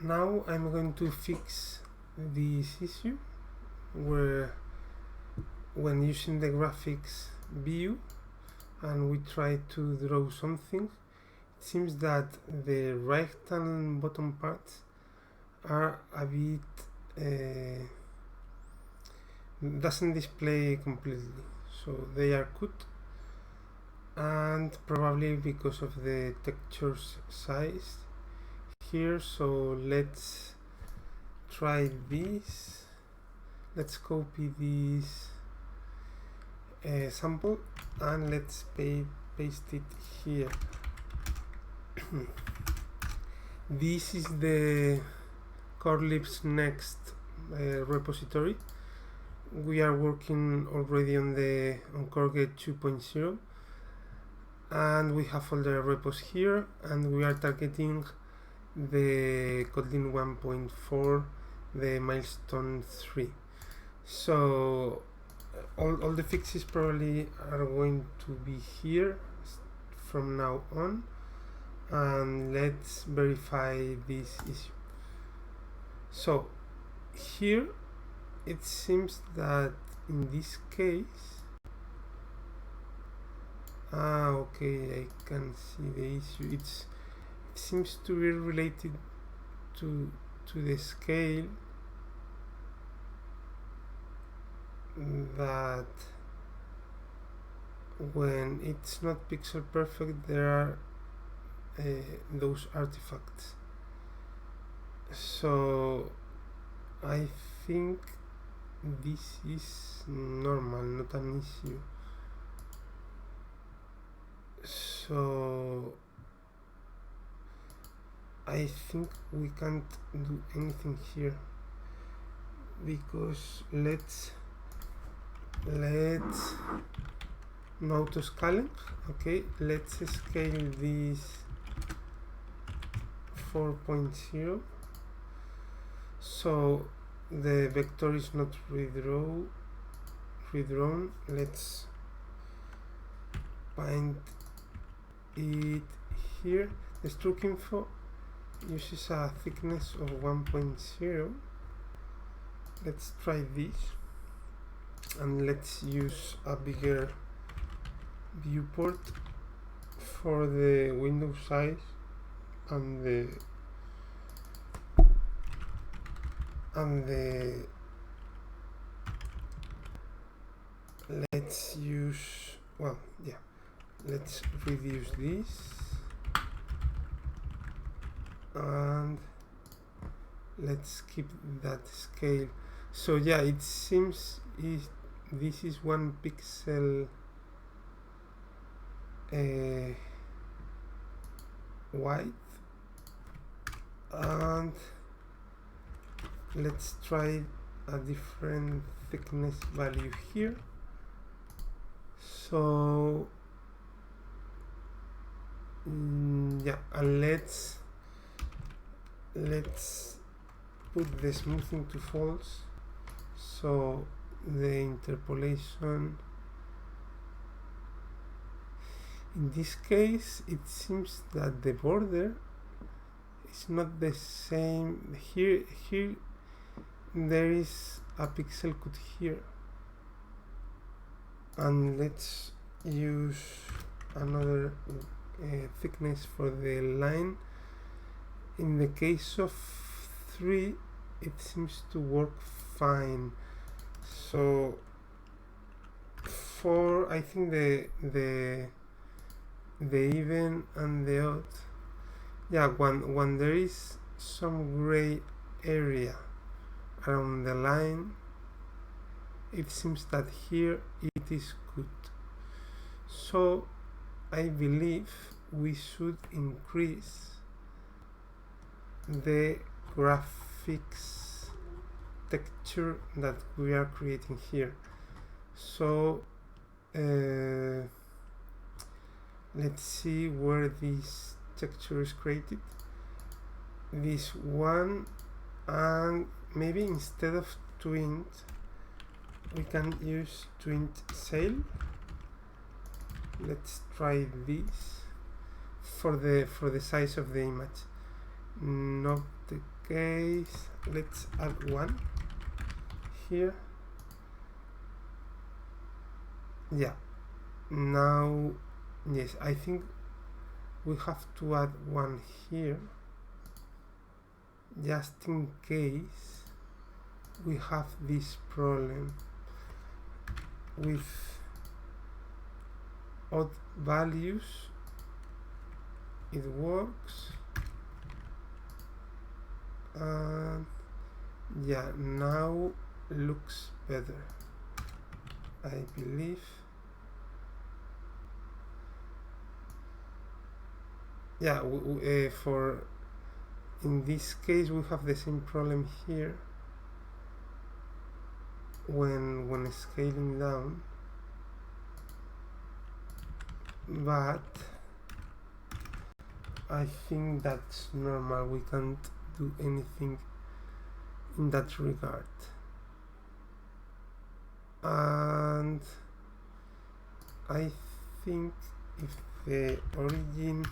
Now I'm going to fix this issue where when using the graphics view and we try to draw something, it seems that the right and bottom parts are a bit doesn't display completely, so they are cut, and probably because of the texture's size here. So let's try this. Let's copy this sample and let's paste it here. This is the KorGE's next repository. We are working already on KorGE 2.0, and we have all the repos here, and we are targeting the Kotlin 1.4, the milestone 3. So all the fixes probably are going to be here from now on, and let's verify this issue. So here it seems that in this case, okay, I can see the issue. It seems to be related to the scale, that when it's not pixel perfect there are those artifacts. So I think this is normal, not an issue. So I think we can't do anything here, because let's no auto scaling. Okay, let's scale this 4.0 so the vector is not redrawn. Let's find it here. The stroke info uses a thickness of 1.0. Let's try this, and let's use a bigger viewport for the window size and the let's use, let's reduce this and let's keep that scale. So yeah, it seems this is 1 pixel wide, and let's try a different thickness value here. So yeah, and let's put the smoothing to false, so the interpolation, in this case it seems that the border is not the same. Here there is a pixel cut here, and let's use another thickness for the line. In the case of 3 it seems to work fine. So for I think the even and the odd, yeah, when there is some gray area around the line, it seems that here it is good. So I believe we should increase the graphics texture that we are creating here. So let's see where this texture is created. This one, and maybe instead of twint we can use twint sail. Let's try this for the size of the image, not the case, let's add one here. Yeah, now, yes, I think we have to add one here just in case we have this problem with odd values. It works, and yeah, now looks better, I believe. Yeah, for in this case we have the same problem here when scaling down, but I think that's normal. We can't do anything in that regard. And I think if the origin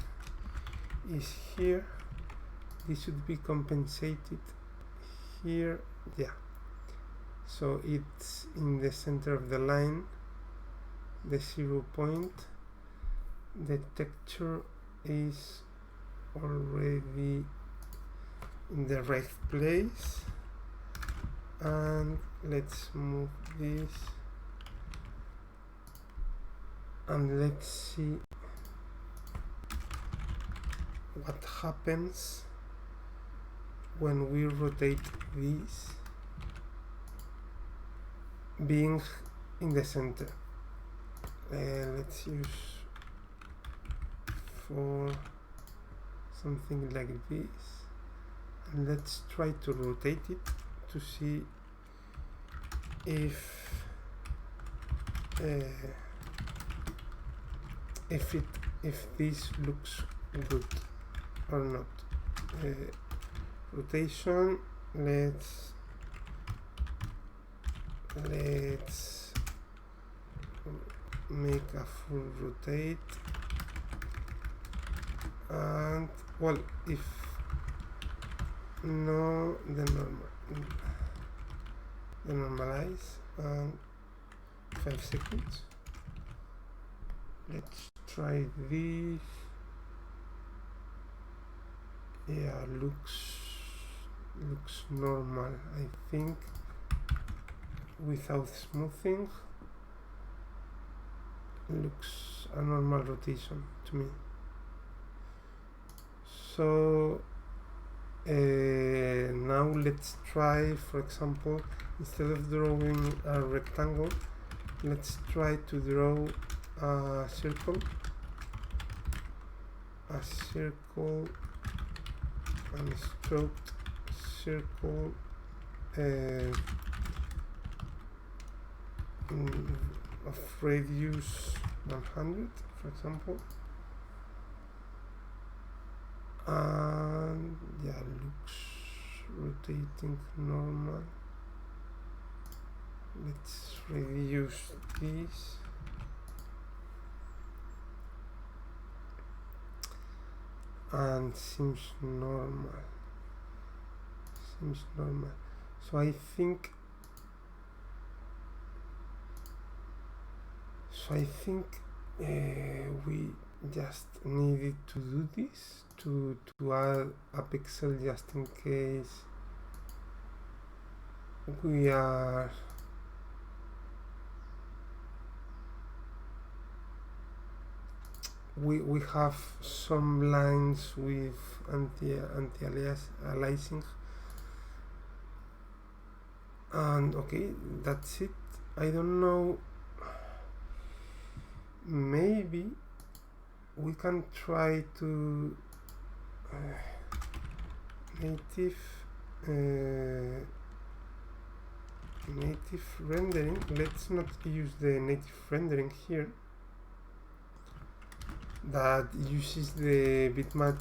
is here, this should be compensated here. Yeah, so it's in the center of the line, the 0 point. The texture is already in the right place, and let's move this and let's see what happens when we rotate this being in the center. Let's use for something like this, and let's try to rotate it to see if this looks good or not. Rotation, let's make a full rotate, and well, if no, the normalize, and 5 seconds. Let's try this. Yeah, looks normal, I think, without smoothing. Looks a normal rotation to me. So now let's try, for example, instead of drawing a rectangle, let's try to draw a circle, and stroke circle of radius 100, for example, and yeah, looks rotating normal. Let's reduce this. And seems normal. So I think we just needed to do this to add a pixel just in case we are we have some lines with anti-aliasing, and okay, that's it. I don't know, maybe we can try to native rendering. Let's not use the native rendering here, that uses the bitmap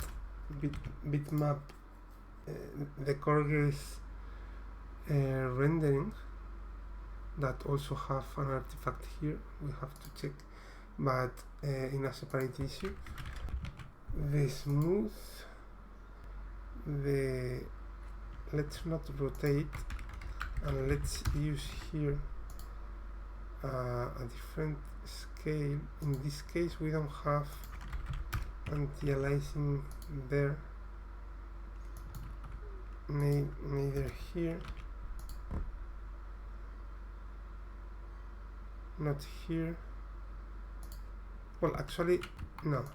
the KorGE's rendering, that also have an artifact here. We have to check, but in a separate issue. The smooth, the let's not rotate, and let's use here a different scale. In this case we don't have anti-aliasing there, neither here, not here. Well, actually no,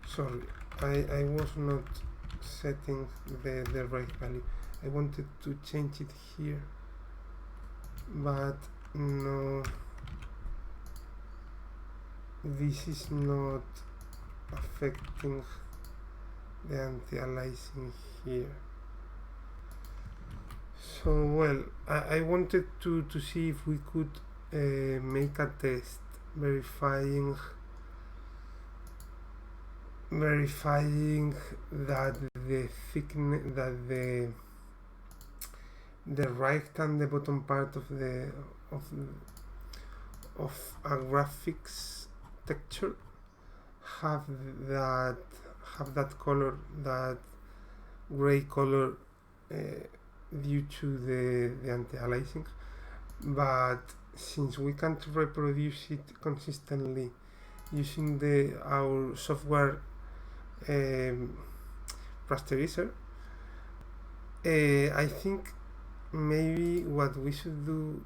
sorry, I was not setting the right value. I wanted to change it here, but no, this is not affecting the anti-aliasing here. So well, I wanted to see if we could make a test verifying that the thickness, that the right and the bottom part of a graphics texture have that color, that gray color, due to the anti-aliasing. But since we can't reproduce it consistently using our software rasterizer, I think maybe what we should do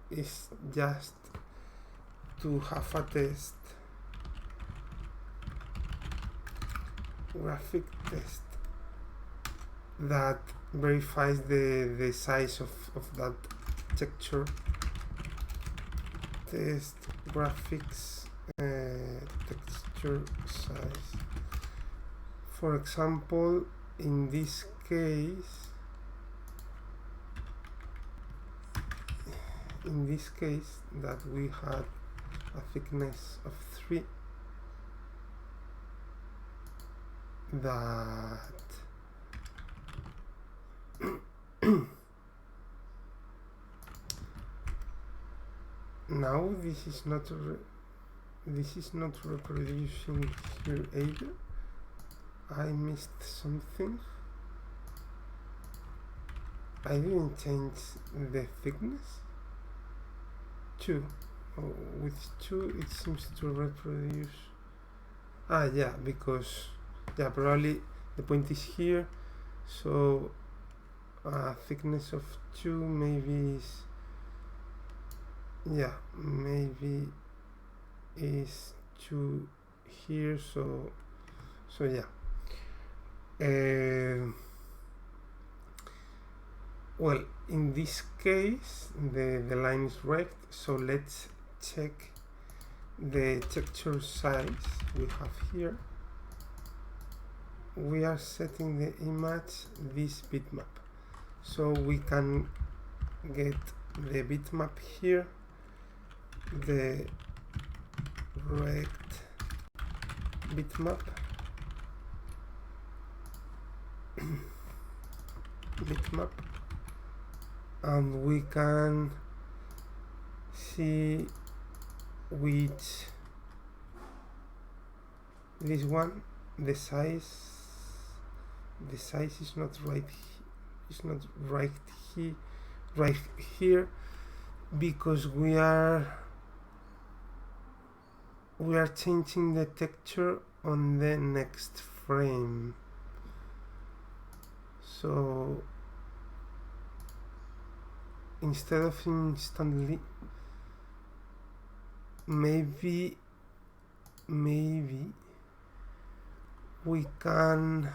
is just to have a test, graphic test, that verifies the size of that texture. Test graphics texture size. For example, in this case that we had a thickness of 3, that now this is not reproducing here either. I missed something. I didn't change the thickness. 2. With 2 it seems to reproduce. Yeah, because probably the point is here, so thickness of 2 maybe is, maybe is 2 here, so yeah. Well, in this case the line is right, so let's check the texture size we have here. We are setting the image this bitmap, so we can get the bitmap here, the rect bitmap, and we can see which, this one, the size is not right, right here, because we are changing the texture on the next frame. So instead of instantly, maybe we can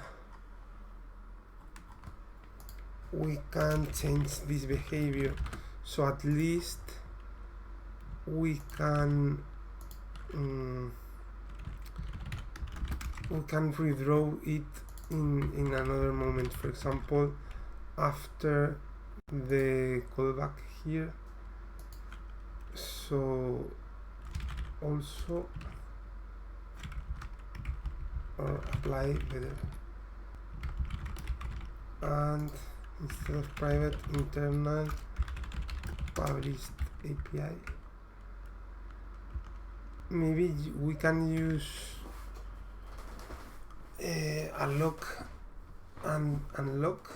change this behavior, so at least we can redraw it in another moment, for example after the callback here. So also, or apply better, and instead of private, internal published API. Maybe we can use a lock and unlock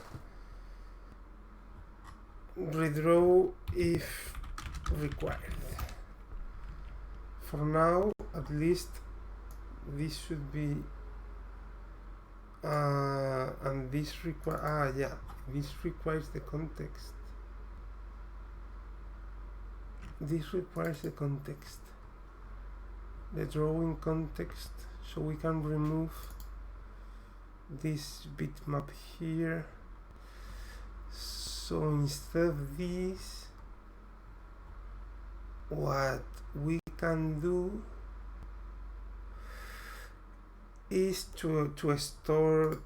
redraw if required. For now, at least this should be and this this requires the context. This requires the context, the drawing context, so we can remove this bitmap here. So instead of this, what we can do is to store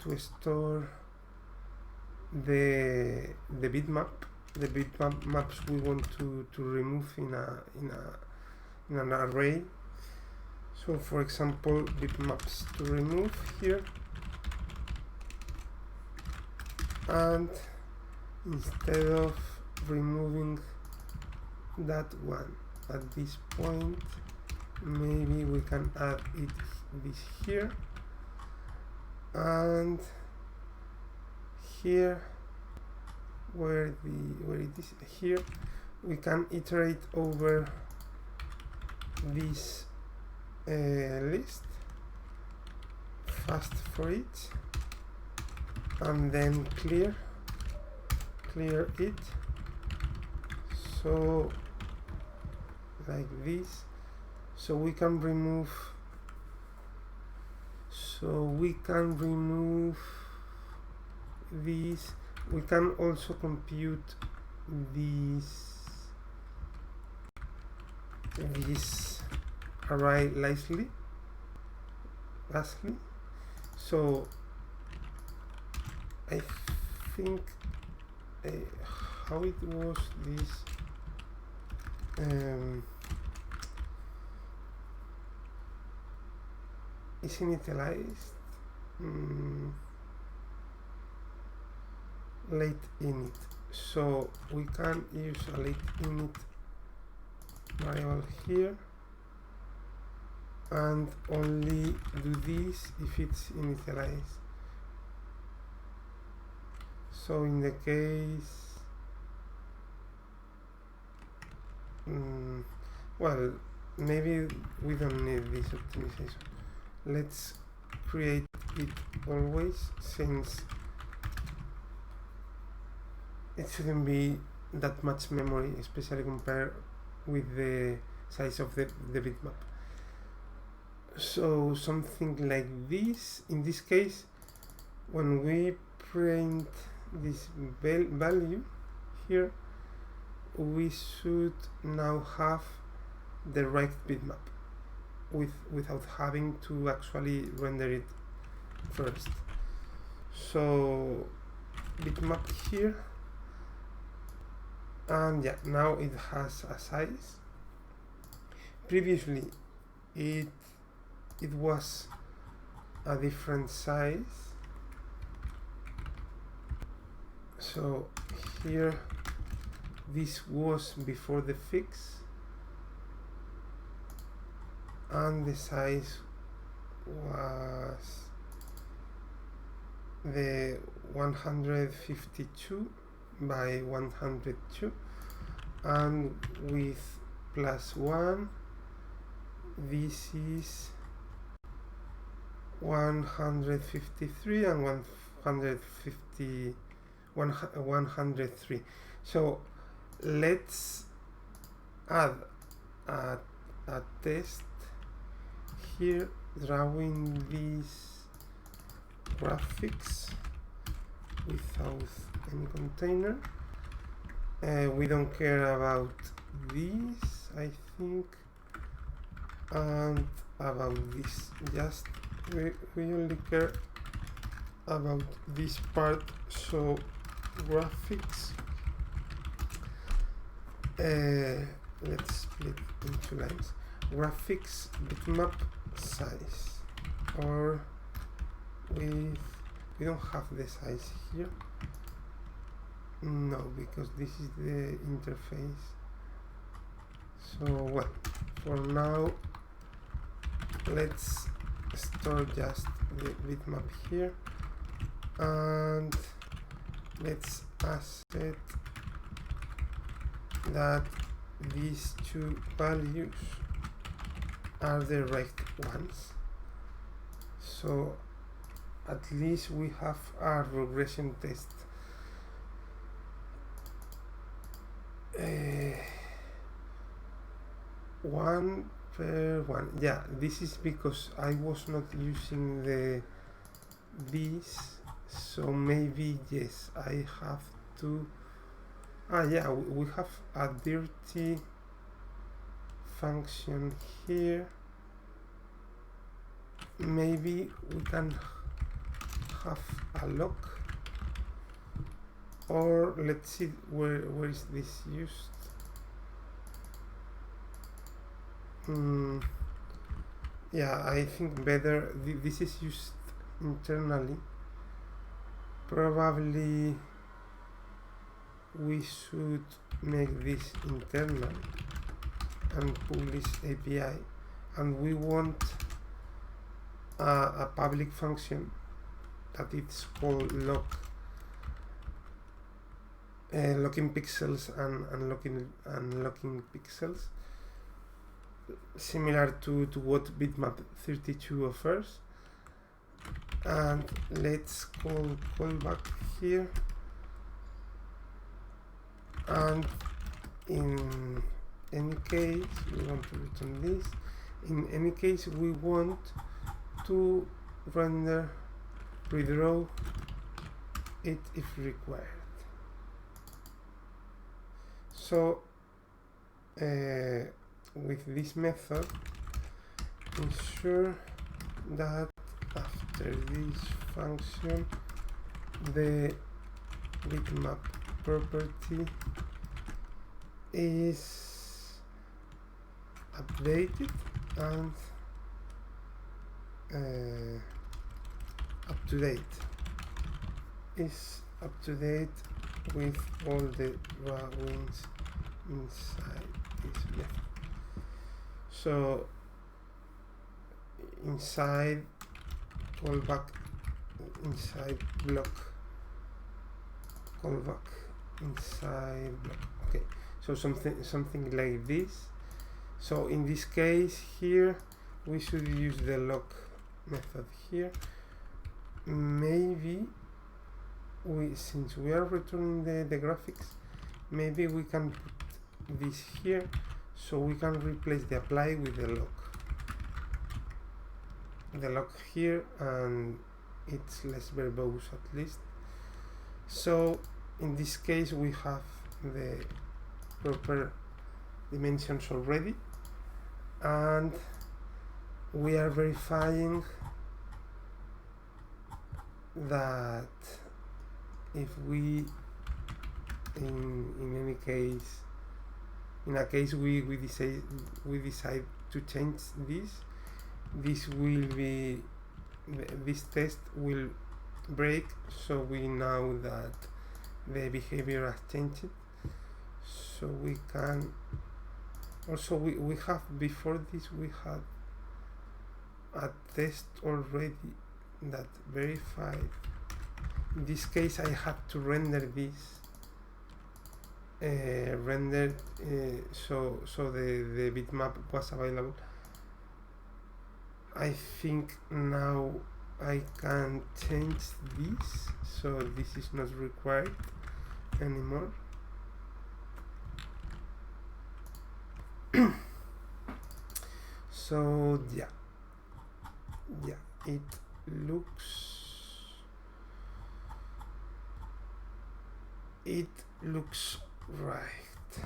the bitmap maps we want to remove in an array. So for example, bitmaps to remove here, and instead of removing that one at this point, maybe we can add this here, and here where it is here, we can iterate over this list fast for it, and then clear it, so like this. So we can remove these. We can also compute this array lastly. So I think how it was this is initialized late init, so we can use a late init variable here and only do this if it's initialized. So in the case well, maybe we don't need this optimization. Let's create it always, since it shouldn't be that much memory, especially compared with the size of the bitmap. So something like this. In this case, when we print this value here, we should now have the right bitmap without having to actually render it first. So bitmap here, and yeah, now it has a size. Previously it was a different size. So here, this was before the fix, and the size was the 152 by 102, and with +1 this is 153 and 103. So let's add a test here, drawing these graphics without any container. We don't care about this, I think, and about this. Just we only care about this part. So graphics, let's split into lines. Graphics bitmap size, or we don't have the size here. No, because this is the interface. So well, for now let's store just the bitmap here, and let's asset that these two values are the right ones. So at least we have a regression test. One per one. Yeah, this is because I was not using this, so maybe yes, I have to. Yeah, we have a dirty function here. Maybe we can have a lock, or let's see where is this used. Yeah, I think better this is used internally. Probably we should make this internal and publish API, and we want a public function that it's called locking pixels and unlocking pixels, similar to what bitmap 32 offers. And let's call callback here, and in any case we want to return this. In any case we want to redraw it if required. So with this method, ensure that after this function the bitmap property is updated and up to date with all the drawings inside this method. So inside callback, inside block, callback, inside block. Okay, so something like this. So in this case here we should use the lock method here. Maybe since we are returning the graphics, maybe we can put this here, so we can replace the apply with the lock here, and it's less verbose at least. So in this case we have the proper dimensions already, and we are verifying that if we in any case, in a case we decide to change this will be, this test will break, so we know that the behavior has changed. So we can also, we have, before this we had a test already that verified. In this case I had to render this so the bitmap was available. I think now I can change this, so this is not required anymore. So yeah, it looks right.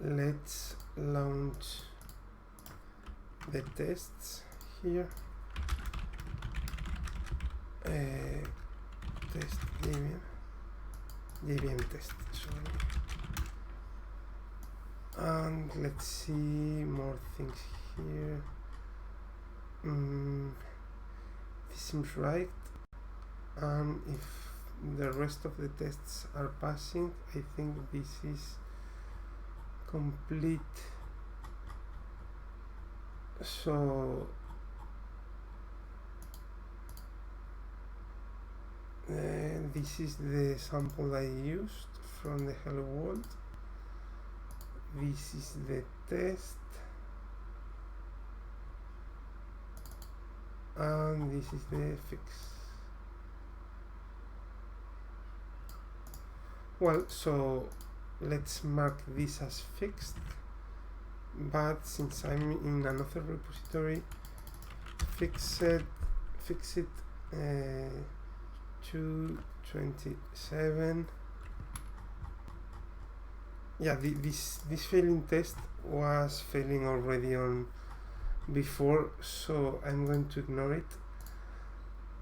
Let's launch the tests here. Test JVM test, sorry. And let's see more things here. This seems right, and if the rest of the tests are passing, I think this is complete. So this is the sample I used from the Hello World. this is the test, and this is the fix. Well, so let's mark this as fixed, but since I'm in another repository, fix it 227. Yeah, this failing test was failing already on before, so I'm going to ignore it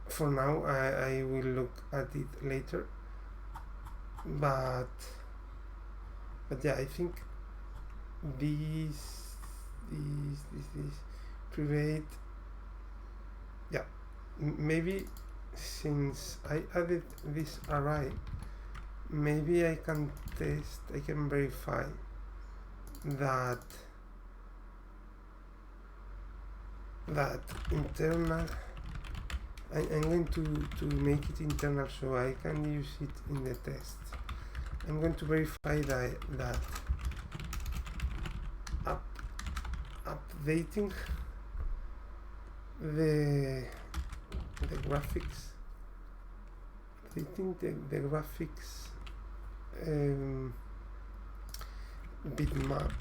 for now. I will look at it later, but yeah, I think this private, yeah, maybe since I added this array, maybe I can verify that internal, I'm going to make it internal so I can use it in the test. I'm going to verify that updating the graphics, bitmap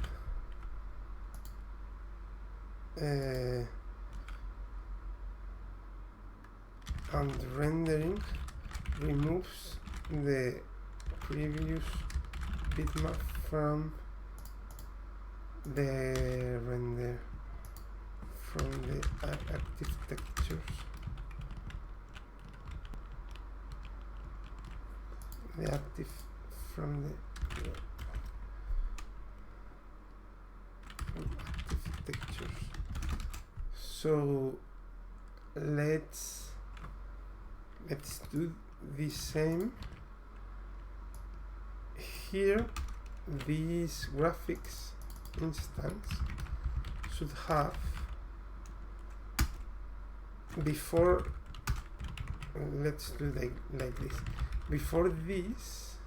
and rendering removes the previous bitmap from the render, from the active textures, from active textures. So let's do the same here. This graphics instance should have, before, let's do like this, before this,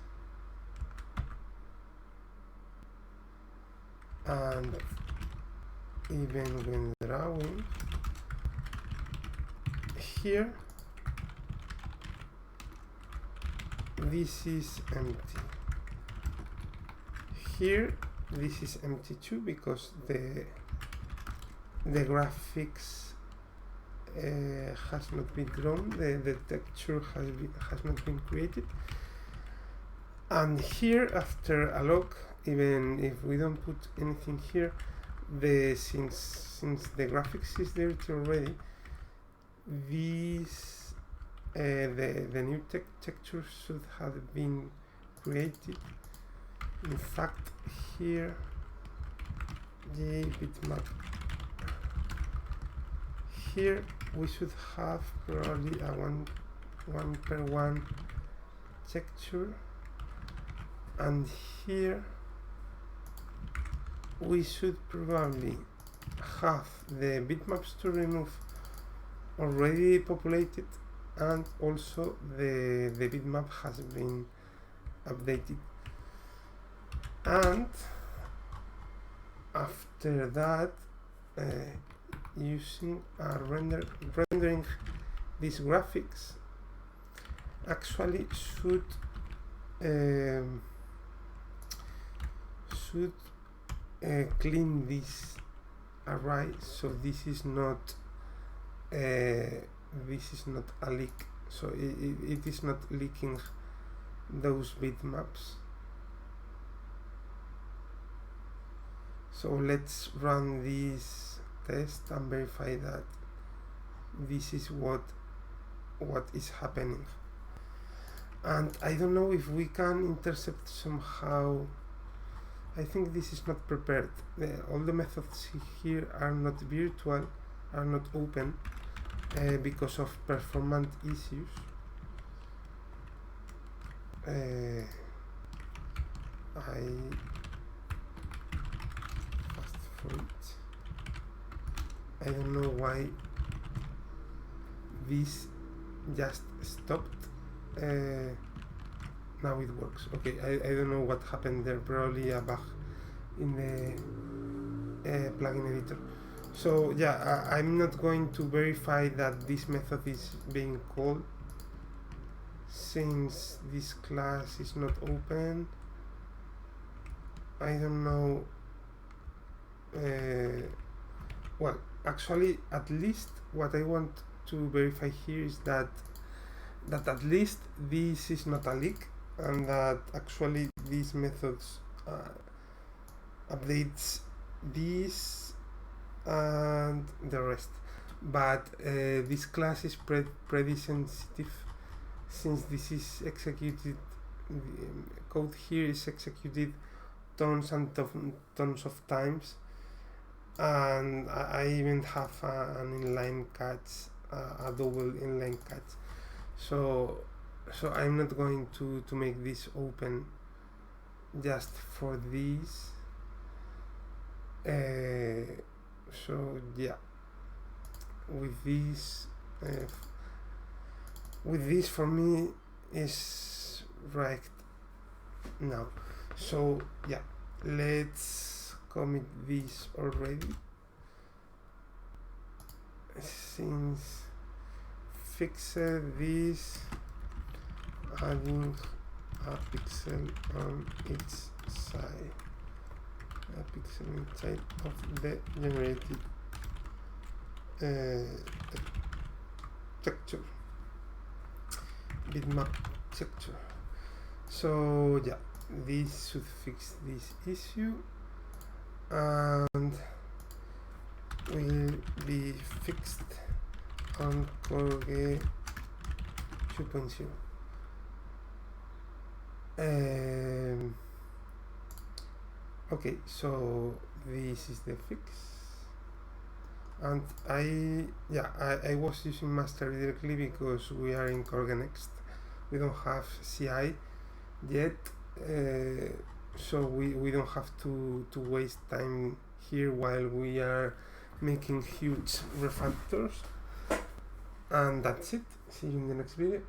and even when drawing here, this is empty. Here this is empty too, because the graphics has not been drawn, the texture has not been created. And here, after a log, even if we don't put anything here, since the graphics is dirty already, these the new texture should have been created. In fact, here bitmap, here we should have probably a one per one texture, and here we should probably have the bitmaps to remove already populated, and also the bitmap has been updated. And after that, using rendering these graphics actually should clean this array, so this is not a leak, so it is not leaking those bitmaps. So let's run this test and verify that this is what is happening. And I don't know if we can intercept somehow. I think this is not prepared. All the methods here are not virtual, are not open, because of performance issues. I don't know why this just stopped. Now it works. Okay, I don't know what happened there, probably a bug in the plugin editor. So yeah, I'm not going to verify that this method is being called since this class is not open. I don't know. Well, actually, at least what I want to verify here is that at least this is not a leak, and that actually these methods updates this and the rest. But this class is pretty sensitive since this is executed. The code here is executed tons and tons of times, and I even have an inline catch, a double inline catch. So I'm not going to make this open just for this. So yeah, with this for me is right now. So yeah, let's commit this already, since fixed this, adding a pixel on each side, a pixel inside of the generated texture, bitmap texture. So yeah, this should fix this issue and will be fixed on KorGE 2.0. Okay, so this is the fix, and I was using master directly because we are in KorGE Next. We don't have CI yet, so we don't have to waste time here while we are making huge refactors. And that's it. See you in the next video.